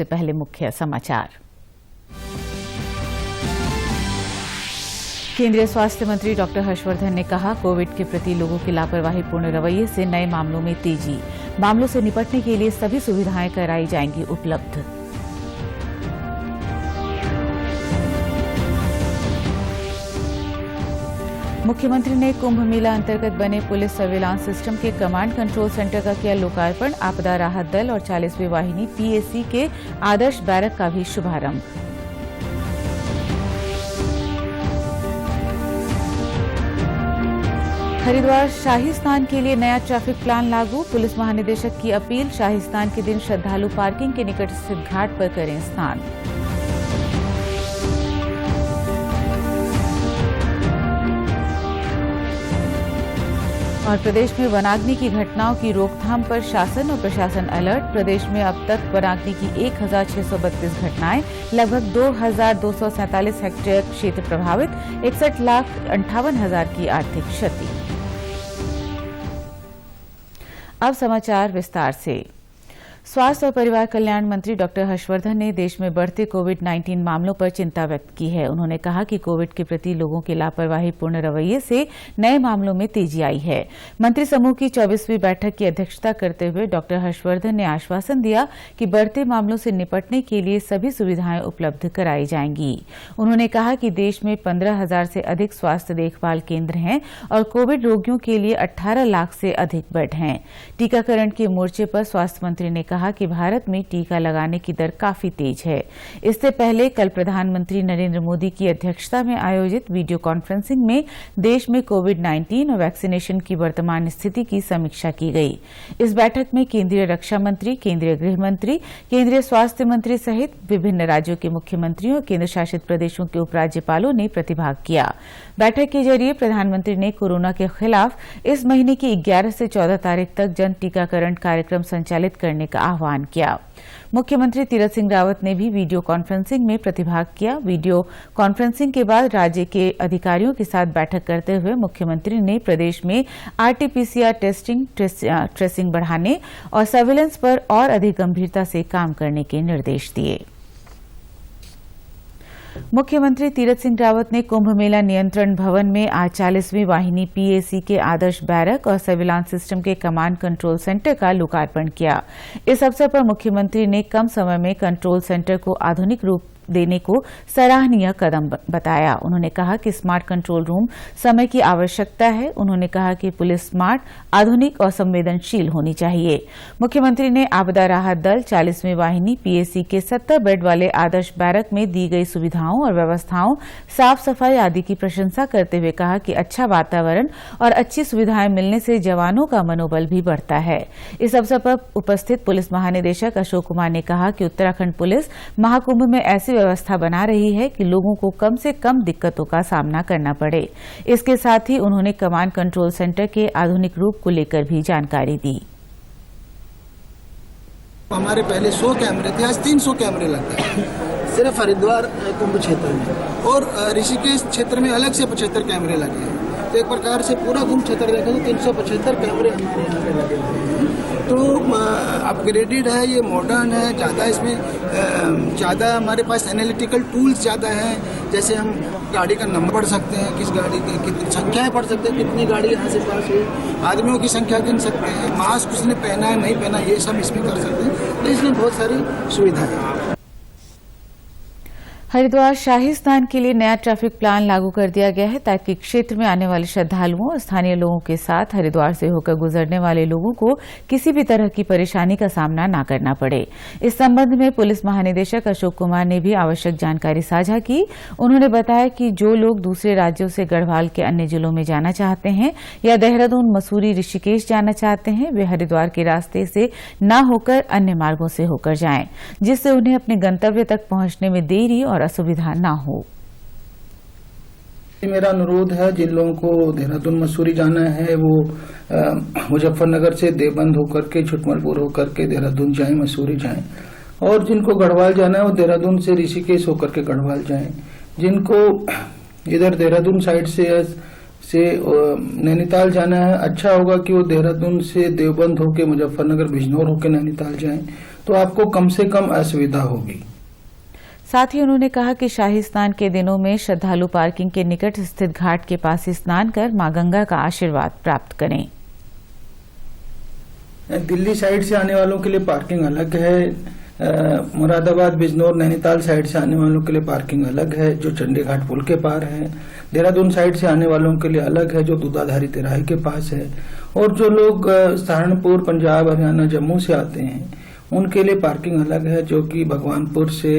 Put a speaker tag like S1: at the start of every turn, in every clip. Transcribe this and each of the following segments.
S1: सबसे पहले मुख्य समाचार। केंद्रीय स्वास्थ्य मंत्री डॉक्टर हर्षवर्धन ने कहा, कोविड के प्रति लोगों के लापरवाहीपूर्ण रवैये से नए मामलों में तेजी। मामलों से निपटने के लिए सभी सुविधाएं कराई जाएंगी उपलब्ध। मुख्यमंत्री ने कुंभ मेला अंतर्गत बने पुलिस सर्विलांस सिस्टम के कमांड कंट्रोल सेंटर का किया लोकार्पण। आपदा राहत दल और 40वीं वाहिनी पीएसी के आदर्श बैरक का भी शुभारंभ। हरिद्वार शाही स्नान के लिए नया ट्रैफिक प्लान लागू। पुलिस महानिदेशक की अपील, शाही स्नान के दिन श्रद्धालु पार्किंग के निकट स्थित घाट पर करें स्नान। और प्रदेश में वनाग्नि की घटनाओं की रोकथाम पर शासन और प्रशासन अलर्ट। प्रदेश में अब तक वनाग्नि की 1632 घटनाएं, लगभग 2247 हेक्टेयर क्षेत्र प्रभावित, 61,58,000 की आर्थिक क्षति। अब समाचार विस्तार से। स्वास्थ्य और परिवार कल्याण मंत्री डॉक्टर हर्षवर्धन ने देश में बढ़ते कोविड-19 मामलों पर चिंता व्यक्त की है। उन्होंने कहा कि कोविड के प्रति लोगों के लापरवाहीपूर्ण रवैये से नए मामलों में तेजी आई है। मंत्री समूह की 24वीं बैठक की अध्यक्षता करते हुए डॉक्टर हर्षवर्धन ने आश्वासन दिया कि बढ़ते मामलों से निपटने के लिए सभी सुविधाएं उपलब्ध कराई जाएंगी। उन्होंने कहा कि देश में 15,000 से अधिक स्वास्थ्य देखभाल केंद्र हैं और कोविड रोगियों के लिए 18 लाख से अधिक बेड हैं। टीकाकरण के मोर्चे पर स्वास्थ्य मंत्री ने कहा कि भारत में टीका लगाने की दर काफी तेज है। इससे पहले कल प्रधानमंत्री नरेंद्र मोदी की अध्यक्षता में आयोजित वीडियो कॉन्फ्रेंसिंग में देश में कोविड-19 और वैक्सीनेशन की वर्तमान स्थिति की समीक्षा की गई। इस बैठक में केंद्रीय रक्षा मंत्री, केंद्रीय गृह मंत्री, केंद्रीय स्वास्थ्य मंत्री सहित विभिन्न राज्यों के मुख्यमंत्रियों और केंद्र शासित प्रदेशों के उपराज्यपालों ने प्रतिभाग किया। बैठक के जरिए प्रधानमंत्री ने कोरोना के खिलाफ इस महीने की 11 से 14 तारीख तक जन टीकाकरण कार्यक्रम संचालित करने का आह्वान किया। मुख्यमंत्री तीरथ सिंह रावत ने भी वीडियो कॉन्फ्रेंसिंग में प्रतिभाग किया। वीडियो कॉन्फ्रेंसिंग के बाद राज्य के अधिकारियों के साथ बैठक करते हुए मुख्यमंत्री ने प्रदेश में आरटी-पीसीआर टेस्टिंग, ट्रेसिंग बढ़ाने और सर्विलेंस पर और अधिक गंभीरता से काम करने के निर्देश दिए। मुख्यमंत्री तीरथ सिंह रावत ने कुंभ मेला नियंत्रण भवन में आज 40वीं वाहिनी पीएसी के आदर्श बैरक और सर्विलांस सिस्टम के कमांड कंट्रोल सेंटर का लोकार्पण किया। इस अवसर पर मुख्यमंत्री ने कम समय में कंट्रोल सेंटर को आधुनिक रूप देने को सराहनीय कदम बताया। उन्होंने कहा कि स्मार्ट कंट्रोल रूम समय की आवश्यकता है। उन्होंने कहा कि पुलिस स्मार्ट, आधुनिक और संवेदनशील होनी चाहिए। मुख्यमंत्री ने आपदा राहत दल 40वीं वाहिनी पीएसी के 70 बेड वाले आदर्श बैरक में दी गई सुविधाओं और व्यवस्थाओं, साफ सफाई आदि की प्रशंसा करते हुए कहा कि अच्छा वातावरण और अच्छी सुविधाएं मिलने से जवानों का मनोबल भी बढ़ता है। इस अवसर पर उपस्थित पुलिस महानिदेशक अशोक कुमार ने कहा कि उत्तराखंड पुलिस महाकुंभ में ऐसी व्यवस्था बना रही है कि लोगों को कम से कम दिक्कतों का सामना करना पड़े। इसके साथ ही उन्होंने कमांड कंट्रोल सेंटर के आधुनिक रूप को लेकर भी जानकारी दी।
S2: हमारे पहले 100 कैमरे थे, आज 300 कैमरे लग गए सिर्फ हरिद्वार कुंभ क्षेत्र में, और ऋषिकेश क्षेत्र में अलग से 75 कैमरे लगे हैं। तो एक प्रकार से पूरा कुंभ क्षेत्र देखें तो 375 कैमरे हमारे यहाँ पे लगे हुए हैं। तो अपग्रेडेड है, ये मॉडर्न है, ज़्यादा इसमें ज़्यादा हमारे पास एनालिटिकल टूल्स ज़्यादा हैं। जैसे हम गाड़ी का नंबर पढ़ सकते हैं, किस गाड़ी की कितनी संख्याएं पढ़ सकते हैं, कितनी गाड़ी यहाँ से पास हुई, आदमियों की संख्या गिन सकते हैं, मास्क उसने पहना है नहीं पहना, ये सब इसमें कर सकते हैं। तो इसमें बहुत सारी सुविधाएं हैं।
S1: हरिद्वार शाही स्नान के लिए नया ट्रैफिक प्लान लागू कर दिया गया है ताकि क्षेत्र में आने वाले श्रद्धालुओं और स्थानीय लोगों के साथ हरिद्वार से होकर गुजरने वाले लोगों को किसी भी तरह की परेशानी का सामना न करना पड़े। इस संबंध में पुलिस महानिदेशक अशोक कुमार ने भी आवश्यक जानकारी साझा की। उन्होंने बताया कि जो लोग दूसरे राज्यों से गढ़वाल के अन्य जिलों में जाना चाहते हैं या देहरादून, मसूरी, ऋषिकेश जाना चाहते हैं, वे हरिद्वार के रास्ते से न होकर अन्य मार्गों से होकर जाएं, जिससे उन्हें अपने गंतव्य तक पहुंचने में देरी और असुविधा ना हो।
S2: मेरा अनुरोध है, जिन लोगों को देहरादून, मसूरी जाना है वो मुजफ्फरनगर से देवबंद होकर के, छुटमलपुर होकर के देहरादून जाएं, मसूरी जाएं, और जिनको गढ़वाल जाना है वो देहरादून से ऋषिकेश होकर के गढ़वाल जाएं। जिनको इधर देहरादून साइड से नैनीताल जाना है, अच्छा होगा कि वो देहरादून से देवबंद होके मुजफ्फरनगर, बिजनौर होके नैनीताल जाएं।
S3: तो आपको कम से कम असुविधा होगी।
S1: साथ ही उन्होंने कहा कि शाही स्नान के दिनों में श्रद्धालु पार्किंग के निकट स्थित घाट के पास ही स्नान कर मां गंगा का आशीर्वाद प्राप्त करें।
S3: दिल्ली साइड से आने वालों के लिए पार्किंग अलग है, मुरादाबाद, बिजनौर, नैनीताल साइड से आने वालों के लिए पार्किंग अलग है जो चंडी घाट पुल के पार है। देहरादून साइड से आने वालों के लिए अलग है जो दूधाधारी तिराहे के पास है। और जो लोग सहारनपुर, पंजाब, हरियाणा, जम्मू से आते हैं उनके लिए पार्किंग अलग है जो कि भगवानपुर से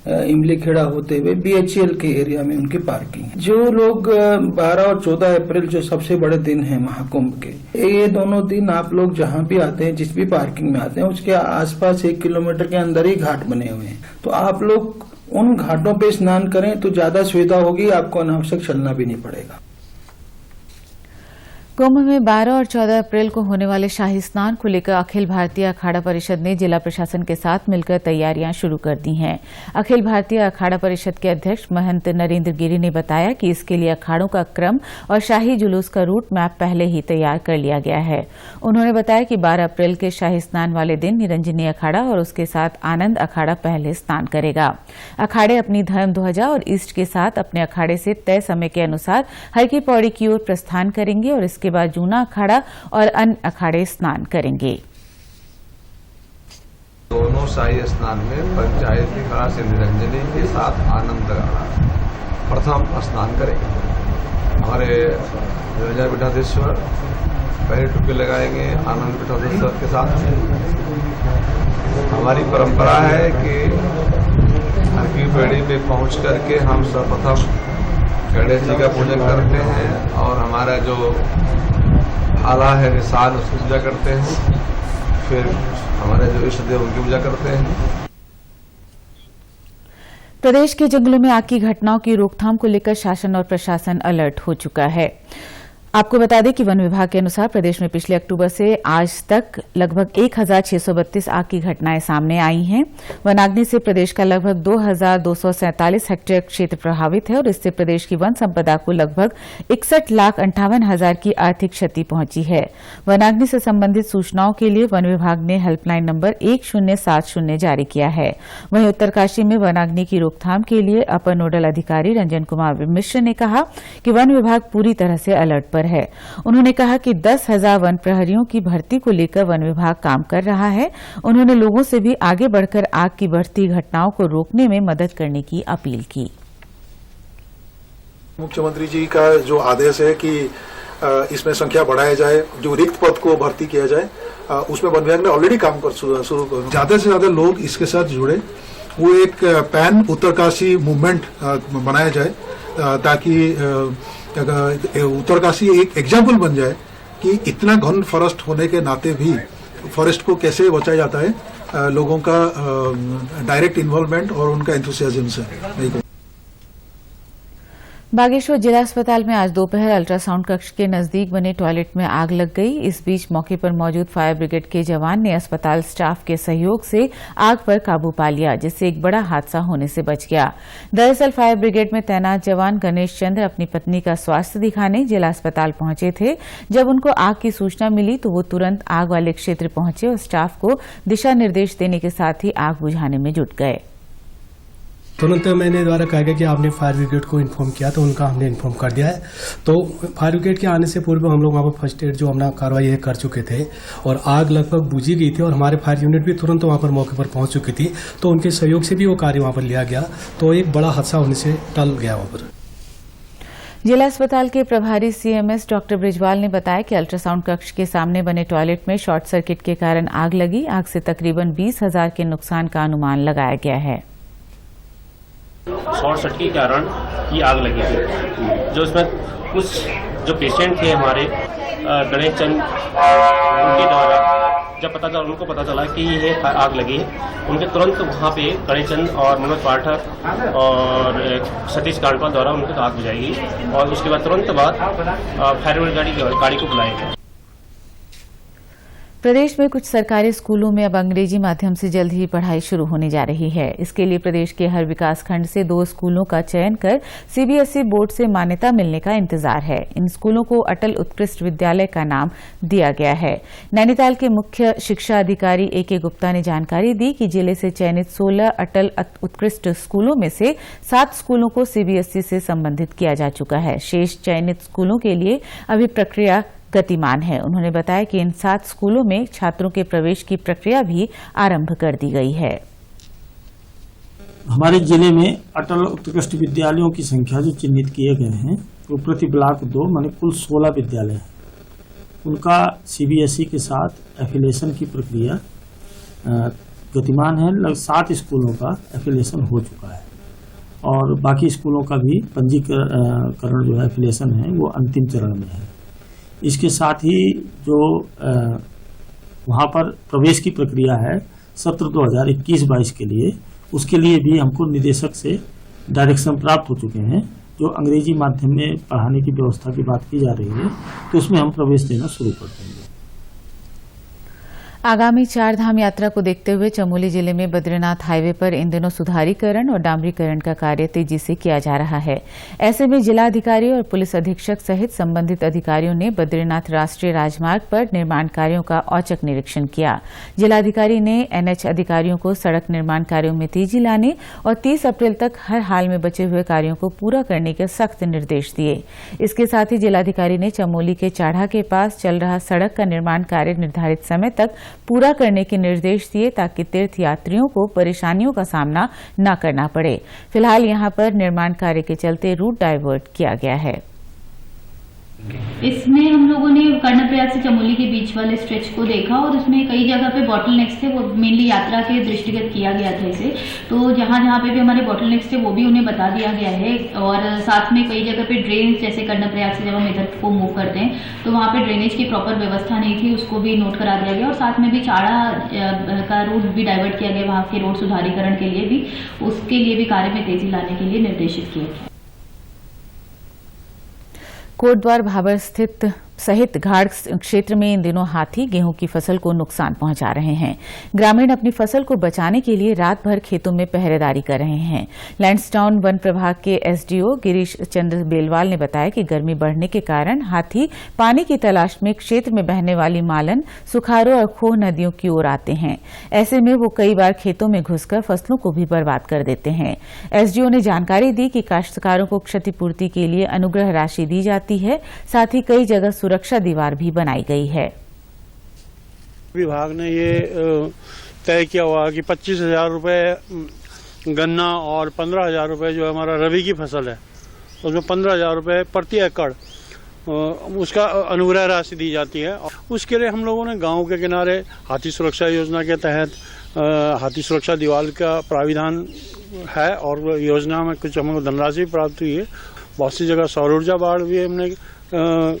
S3: इमली खेड़ा होते हुए BHEL के एरिया में उनकी पार्किंग है। जो लोग 12 और 14 अप्रैल जो सबसे बड़े दिन हैं महाकुंभ के, ये दोनों दिन आप लोग जहां भी आते हैं, जिस भी पार्किंग में आते हैं, उसके आसपास 1 किलोमीटर के अंदर ही घाट बने हुए हैं। तो आप लोग उन घाटों पे स्नान करें तो ज्यादा सुविधा होगी, आपको अनावश्यक चलना भी नहीं पड़ेगा।
S1: कुंभ में 12 और 14 अप्रैल को होने वाले शाही स्नान को लेकर अखिल भारतीय अखाड़ा परिषद ने जिला प्रशासन के साथ मिलकर तैयारियां शुरू कर दी हैं। अखिल भारतीय अखाड़ा परिषद के अध्यक्ष महंत नरेंद्र गिरी ने बताया कि इसके लिए अखाड़ों का क्रम और शाही जुलूस का रूट मैप पहले ही तैयार कर लिया गया है। उन्होंने बताया कि 12 अप्रैल के शाही स्नान वाले दिन निरंजनी अखाड़ा और उसके साथ आनंद अखाड़ा पहले स्नान करेगा। अखाड़े अपनी धर्म ध्वजा और इष्ट के साथ अपने अखाड़े से तय समय के अनुसार हर की पौड़ी की ओर प्रस्थान करेंगे और इसके बाद जूना अखाड़ा और अन्य अखाड़े स्नान करेंगे।
S4: दोनों शाही स्नान में पंचायती अखाड़ा से निरंजनी के साथ आनंद अखाड़ा प्रथम स्नान करेंगे। हमारे निरंजन पीठाधीश्वर पहले टुके लगाएंगे आनंद पीठाधीश्वर के साथ। हमारी परंपरा है कि हर की पौड़ी पे पहुंच करके हम सर्वप्रथम गणेश जी का पूजन करते हैं और हमारा जो आला है निशान उसकी पूजा करते हैं, फिर हमारे जो इष्ट देव उनकी पूजा करते हैं।
S1: प्रदेश के जंगलों में आग की घटनाओं की रोकथाम को लेकर शासन और प्रशासन अलर्ट हो चुका है। आपको बता दें कि वन विभाग के अनुसार प्रदेश में पिछले अक्टूबर से आज तक लगभग 1632 आग की घटनाएं सामने आई हैं। वनाग्नि से प्रदेश का लगभग 2247 हेक्टेयर क्षेत्र प्रभावित है और इससे प्रदेश की वन संपदा को लगभग 61,58,000 की आर्थिक क्षति पहुंची है। वनाग्नि से संबंधित सूचनाओं के लिए वन विभाग ने हेल्पलाइन नंबर 1070 जारी किया है। वहीं उत्तरकाशी में वनाग्नि की रोकथाम के लिए अपर नोडल अधिकारी रंजन कुमार मिश्र ने कहा कि वन विभाग पूरी तरह से अलर्ट पर है। उन्होंने कहा कि 10,000 वन प्रहरियों की भर्ती को लेकर वन विभाग काम कर रहा है। उन्होंने लोगों से भी आगे बढ़कर आग की बढ़ती घटनाओं को रोकने में मदद करने की अपील की।
S5: मुख्यमंत्री जी का जो आदेश है कि इसमें संख्या बढ़ाया जाए, जो रिक्त पद को भर्ती किया जाए, उसमें वन विभाग ने ऑलरेडी काम कर शुरू कर। ज्यादा से ज्यादा लोग इसके साथ जुड़े, वो एक पैन उत्तरकाशी मूवमेंट बनाया जाए ताकि उत्तरकाशी एक एग्जाम्पल बन जाए कि इतना घन फॉरेस्ट होने के नाते भी फॉरेस्ट को कैसे बचाया जाता है। लोगों का डायरेक्ट इन्वॉल्वमेंट और उनका एंथुसियाज्म से।
S1: बागेश्वर जिला अस्पताल में आज दोपहर अल्ट्रासाउंड कक्ष के नजदीक बने टॉयलेट में आग लग गई। इस बीच मौके पर मौजूद फायर ब्रिगेड के जवान ने अस्पताल स्टाफ के सहयोग से आग पर काबू पा लिया, जिससे एक बड़ा हादसा होने से बच गया। दरअसल फायर ब्रिगेड में तैनात जवान गणेश चंद्र अपनी पत्नी का स्वास्थ्य दिखाने जिला अस्पताल पहुंचे थे। जब उनको आग की सूचना मिली तो वो तुरंत आग वाले क्षेत्र पहुंचे और स्टाफ को दिशा निर्देश देने के साथ ही आग बुझाने में जुट गए।
S6: तुरंत मैंने द्वारा कहा गया कि आपने फायर ब्रिगेड को इन्फॉर्म किया, तो उनका हमने इन्फॉर्म कर दिया है। तो फायर ब्रिगेड के आने से पूर्व हम लोग वहाँ पर फर्स्ट एड जो अपना कार्रवाई है कर चुके थे और आग लगभग बुझी गई थी और हमारे फायर यूनिट भी तुरंत वहाँ पर मौके पर पहुंच चुकी थी। तो उनके सहयोग से भी वो कार्य वहाँ पर लिया गया, तो एक बड़ा हादसा होने से टल गया वहाँ पर।
S1: जिला अस्पताल के प्रभारी CMS डॉक्टर ब्रिजवाल ने बताया कि अल्ट्रासाउंड कक्ष के सामने बने टॉयलेट में शॉर्ट सर्किट के कारण आग लगी। आग से तकरीबन 20,000 के नुकसान का अनुमान लगाया गया है।
S7: शॉर्ट सर्किट के कारण ये आग लगी थी। जो इसमें कुछ जो पेशेंट थे हमारे गणेश चंद, उनके द्वारा जब उनको पता चला कि ये आग लगी है, उनके तुरंत वहाँ पे गणेश चंद और मनोज पाठक और सतीश कांडपाल द्वारा उनको आग बुझाई और उसके बाद तुरंत बाद फायर ब्रिगेड गाड़ी को बुलाया गया।
S1: प्रदेश में कुछ सरकारी स्कूलों में अब अंग्रेजी माध्यम से जल्द ही पढ़ाई शुरू होने जा रही है। इसके लिए प्रदेश के हर विकासखंड से 2 स्कूलों का चयन कर सीबीएसई बोर्ड से मान्यता मिलने का इंतजार है। इन स्कूलों को अटल उत्कृष्ट विद्यालय का नाम दिया गया है। नैनीताल के मुख्य शिक्षा अधिकारी AK गुप्ता ने जानकारी दी कि जिले से चयनित 16 अटल उत्कृष्ट स्कूलों में से 7 स्कूलों को सीबीएसई से संबंधित किया जा चुका है। शेष चयनित स्कूलों के लिए अभी प्रक्रिया गतिमान है। उन्होंने बताया कि इन 7 स्कूलों में छात्रों के प्रवेश की प्रक्रिया भी आरंभ कर दी गई है।
S8: हमारे जिले में अटल उत्कृष्ट विद्यालयों की संख्या जो चिन्हित किए गए हैं वो प्रति ब्लॉक 2 माने कुल 16 विद्यालय हैं। उनका सीबीएसई के साथ एफिलिएशन की प्रक्रिया गतिमान है। लगभग 7 स्कूलों का एफिलिएशन हो चुका है और बाकी स्कूलों का भी पंजीकरण जो है एफिलिएशन है वो अंतिम चरण में है। इसके साथ ही जो वहाँ पर प्रवेश की प्रक्रिया है सत्र 2021-22 के लिए, उसके लिए भी हमको निदेशक से डायरेक्शन प्राप्त हो चुके हैं। जो अंग्रेजी माध्यम में पढ़ाने की व्यवस्था की बात की जा रही है तो उसमें हम प्रवेश देना शुरू कर देंगे।
S1: आगामी 4 धाम यात्रा को देखते हुए चमोली जिले में बद्रीनाथ हाईवे पर इन दिनों सुधारीकरण और डामरीकरण का कार्य तेजी से किया जा रहा है। ऐसे में जिलाधिकारी और पुलिस अधीक्षक सहित संबंधित अधिकारियों ने बद्रीनाथ राष्ट्रीय राजमार्ग पर निर्माण कार्यों का औचक निरीक्षण किया। जिलाधिकारी ने एनएच अधिकारियों को सड़क निर्माण कार्यों में तेजी लाने और 30 अप्रैल तक हर हाल में बचे हुए कार्यों को पूरा करने के सख्त निर्देश दिए। इसके साथ ही जिलाधिकारी ने चमोली के चाढ़ा के पास चल रहा सड़क का निर्माण कार्य निर्धारित समय तक पूरा करने के निर्देश दिए ताकि तीर्थ यात्रियों को परेशानियों का सामना न करना पड़े। फिलहाल यहां पर निर्माण कार्य के चलते रूट डाइवर्ट किया गया है।
S9: इसमें हम लोगों ने कर्णप्रयाग से चमोली के बीच वाले स्ट्रेच को देखा और उसमें कई जगह पे बॉटलनेक्स थे, वो मेनली यात्रा के दृष्टिगत किया गया था इसे। तो जहां जहां पे भी हमारे बॉटलनेक्स थे वो भी उन्हें बता दिया गया है और साथ में कई जगह पे ड्रेन, जैसे कर्णप्रयाग से जब हम इधर को मूव करते हैं तो वहां पे ड्रेनेज की प्रॉपर व्यवस्था नहीं थी, उसको भी नोट करा दिया गया और साथ में भी चाड़ा का रूट भी डाइवर्ट किया गया वहां के रोड सुधारीकरण के लिए भी, उसके लिए भी कार्य में तेजी लाने के लिए निर्देशित किया गया।
S1: कोटद्वार भाबर स्थित सहित घाट क्षेत्र में इन दिनों हाथी गेहूं की फसल को नुकसान पहुंचा रहे हैं। ग्रामीण अपनी फसल को बचाने के लिए रात भर खेतों में पहरेदारी कर रहे हैं। लैंसडाउन वन प्रभाग के एसडीओ गिरीश चंद्र बेलवाल ने बताया कि गर्मी बढ़ने के कारण हाथी पानी की तलाश में क्षेत्र में बहने वाली मालन, सुखारो और खोह नदियों की ओर आते हैं। ऐसे में वो कई बार खेतों में घुसकर फसलों को भी बर्बाद कर देते हैं। एसडीओ ने जानकारी दी कि काश्तकारों को क्षतिपूर्ति के लिए अनुग्रह राशि दी जाती है, साथ ही कई जगह सुरक्षा दीवार भी बनाई गई है।
S10: विभाग ने ये तय किया हुआ कि 25,000 रुपये गन्ना और 15,000 रुपये जो हमारा रबी की फसल है उसमें 15,000 रुपये प्रति एकड़ उसका अनुग्रह राशि दी जाती है। उसके लिए हम लोगों ने गांव के किनारे हाथी सुरक्षा योजना के तहत हाथी सुरक्षा दीवार का प्राविधान है और योजना में कुछ हमको धनराशि प्राप्त हुई है। बहुत सी जगह सौर ऊर्जा बाढ़ भी हमने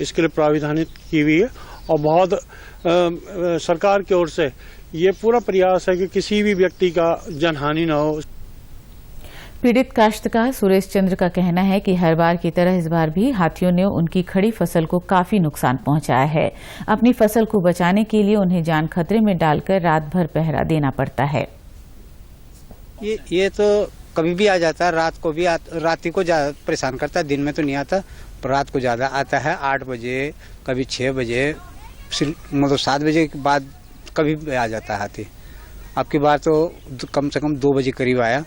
S10: इसके लिए प्राविधानित की हुई है और बहुत सरकार की ओर से ये पूरा प्रयास है कि किसी भी व्यक्ति का जनहानि न हो।
S1: पीड़ित काश्तकार सुरेश चंद्र का कहना है कि हर बार की तरह इस बार भी हाथियों ने उनकी खड़ी फसल को काफी नुकसान पहुंचाया है। अपनी फसल को बचाने के लिए उन्हें जान खतरे में डालकर रात भर पहरा देना पड़ता है।
S11: ये तो कभी भी आ जाता है, रात को भी रात को ज्यादा परेशान करता है, दिन में तो नहीं आता, पर रात को ज्यादा आता है। 8 बजे, कभी 6 बजे, मतलब 7 बजे के बाद कभी आ जाता है हाथी। आपकी बार तो कम से कम 2 बजे करीब आया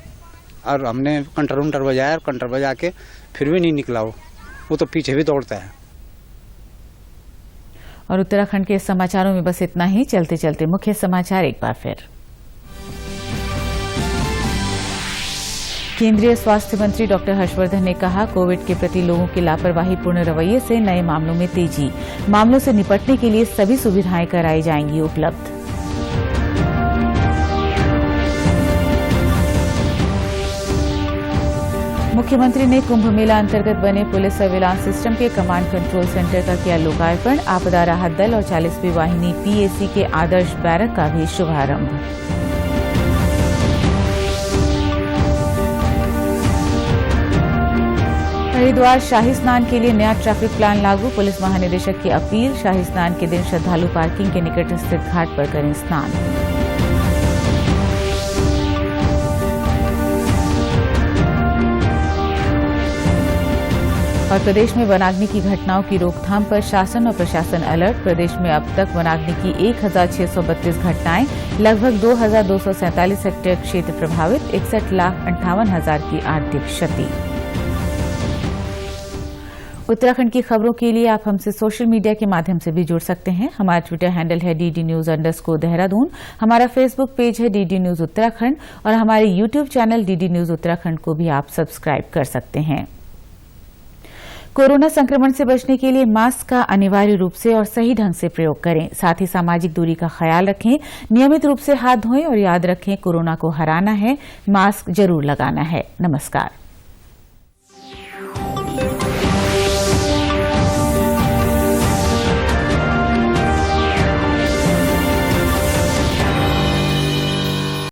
S11: और हमने कंटर बजाया और कंटर बजा के फिर भी नहीं निकला वो तो पीछे भी दौड़ता है।
S1: और उत्तराखंड के समाचारों में बस इतना ही। चलते चलते मुख्य समाचार एक बार फिर। केंद्रीय स्वास्थ्य मंत्री डॉक्टर हर्षवर्धन ने कहा, कोविड के प्रति लोगों के लापरवाहीपूर्ण रवैये से नए मामलों में तेजी। मामलों से निपटने के लिए सभी सुविधाएं कराई जाएंगी उपलब्ध। मुख्यमंत्री ने कुंभ मेला अंतर्गत बने पुलिस सर्विलांस सिस्टम के कमांड कंट्रोल सेंटर का किया लोकार्पण। आपदा राहत दल और 40वीं वाहिनी पीएसी के आदर्श बैरक का भी शुभारंभ। हरिद्वार शाही स्नान के लिए नया ट्रैफिक प्लान लागू। पुलिस महानिदेशक की अपील, शाही स्नान के दिन श्रद्धालु पार्किंग के निकट स्थित घाट पर करें स्नान। और प्रदेश में वनाग्नि की घटनाओं की रोकथाम पर शासन और प्रशासन अलर्ट। प्रदेश में अब तक वनाग्नि की 1632 घटनाएं, लगभग 2247 हेक्टेयर क्षेत्र प्रभावित, 61,58,000 की आर्थिक क्षति। उत्तराखंड की खबरों के लिए आप हमसे सोशल मीडिया के माध्यम से भी जुड़ सकते हैं। हमारा ट्विटर हैंडल है DD_News_देहरादून, हमारा फेसबुक पेज है DD News उत्तराखंड और हमारे YouTube channel DD News Uttarakhand को भी आप सब्सक्राइब कर सकते हैं। कोरोना संक्रमण से बचने के लिए मास्क का अनिवार्य रूप से और सही ढंग से प्रयोग करें। साथ ही सामाजिक दूरी का ख्याल रखें, नियमित रूप से हाथ धोएं और याद रखें, कोरोना को हराना है, मास्क जरूर लगाना है। नमस्कार।